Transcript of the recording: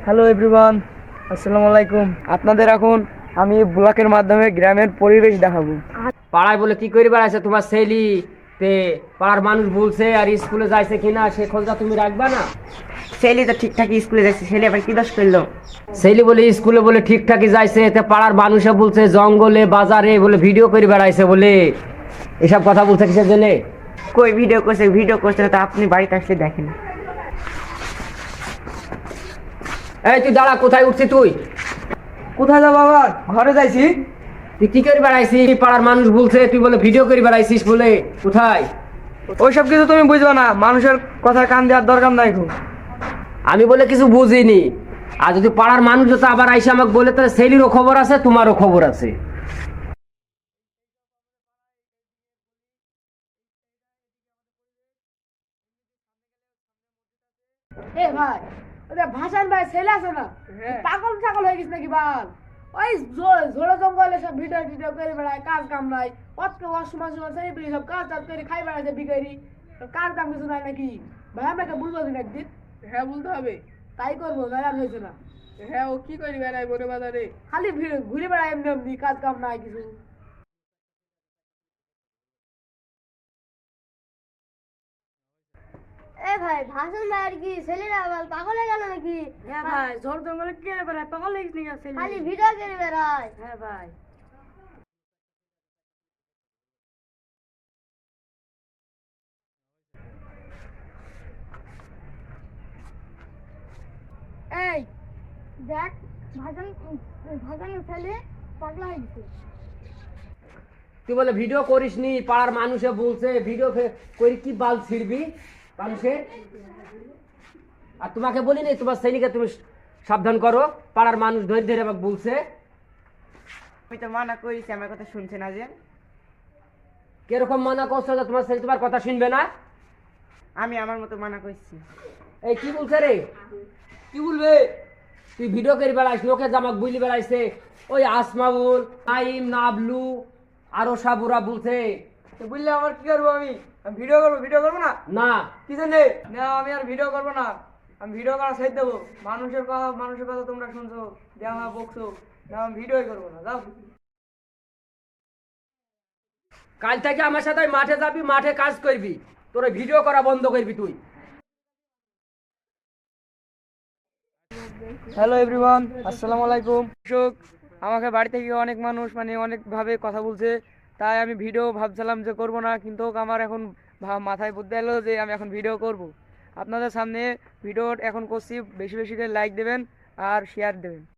Hello everyone, আসসালামু আলাইকুম। আপনাদের এখন আমি ব্লগের মাধ্যমে গ্রামের পরিবেশ দেখাবো। পাড়ায় বলে কি করে বেড়াইছে তোমার ছেলে? তে পাড়ার মানুষ বলছে আর স্কুলে যাইছে কিনা সে খোঁজটা তুমি রাখবা না? ছেলে তো ঠিকঠাক স্কুলে যাচ্ছে, ছেলে আবার কি দোষ করলো? ছেলে বলে স্কুলে বলে ঠিকঠাকই যাইছে, তে পাড়ার মানুষে বলছে জঙ্গলে বাজারে বলে ভিডিও করে বেড়াইছে বলে এসব কথা বলছে কিসের জন্য? কই ভিডিও করছে না, তা আপনি বাড়িতে আসলে দেখেন। এই তুই দাঁড়া, কোথায় উঠছিস তুই? কোথায় যাবো আবার? ঘরে যাইছি। তুই কি করে বেড়াইছিস? পাড়ার মানুষ বলছে তুই বলে ভিডিও করে বেড়াইছিস বলে, কোথায়? ওইসব কিছু তুমি বুঝবে না, মানুষের কথা কান দেওয়ার দরকার নাই খুব। আমি বলে কিছু বুঝিনি, আর যদি পাড়ার মানুষ যদি আবার আইসে আমাকে বলে তাহলে ছেলেরও খবর আছে তোমারও খবর আছে। এ ভাই, ওদের ভাষান ভাই ছেলে আছে না, পাগল ছাগল হয়ে গেছে নাকি বাল? ওই ঝোড়ো জঙ্গলে সব ভিডিও টিডিও করে বেড়ায়, কাজ কাম নাই। অতকে অসময় সময় ছেলে সব কাজ টাজ করে খাই বেড়াচ্ছে বিকারি, কাজ কাম কিছু নাই নাকি ভাই? আপনাকে বুঝবো দিন একদিন। হ্যাঁ বলতে হবে। তাই করবো, ভাই আর হয়েছে না। হ্যাঁ ও কি করি বেড়াই বনে বাজারে? খালি ঘুরে বেড়ায় এমনি এমনি, কাজ কাম নাই কিছু। এ ভাই, ভাষণ ভাই আর কি ছেলেরা আবার পাগল হয়ে গেল নাকি? হ্যাঁ ভাই, ঝোড় জঙ্গলে কে বেড়ায়, পাগল হয়ে গেছে নাকি ছেলে? খালি ভিডিও করে বেড়ায়। হ্যাঁ ভাই। এই দেখ, ভাষণ ভাষণ ছেলে পাগলা হয়ে গেছে। তুই বলে ভিডিও করিস নি, পাড়ার মানুষে বলছে ভিডিও করি কি বাল ছিড়বি মানুষের? আর তোমাকে বলিনি তোমার ছেলেকে তুমি সাবধান করো, পাড়ার মানুষ ধরে ধরে আমাকে বলছে। আমি তো মানা করেছি, আমার কথা শুনছে না যে। কিরকম মানা করছো যে তোমার ছেলে তোমার কথা শুনবে না? আমি আমার মতো মানা করছি। এই কি বলছে রে? কি বলবে? তুই ভিডিও করে বেড়াইস, লোকে জামাক বুঝলি বেড়াইছে, ওই আসমাউল নাইম নাবলু আরো সাবুরা বলছে। বুঝলে আমার কি করবো? আমি ভিডিও করবো না। না কি জানে না, আমি আর ভিডিও করবো না। আমি ভিডিও করা ছেড়ে দেবো। মানুষের কথা তোমরা শুনছো, যে আমার বকছো, না আমি ভিডিওই করবো না। যাও। কাল থেকে আমার সাথে মাঠে যাবি, মাঠে কাজ করবি, তোর ভিডিও করা বন্ধ করবি তুই। হ্যালো এভরিওয়ান, আসসালামু আলাইকুম। দর্শক, আমাকে বাড়ি থেকে অনেক মানুষ অনেকভাবে কথা বলছে, তাই আমি ভিডিও ভাবছিলাম যে করব না, কিন্তু আমার এখন মাথায় বুদ্ধি এলো যে আমি এখন ভিডিও করব। আপনাদের সামনে ভিডিও এখন করছি, বেশি বেশি করে লাইক দেবেন আর শেয়ার দেবেন।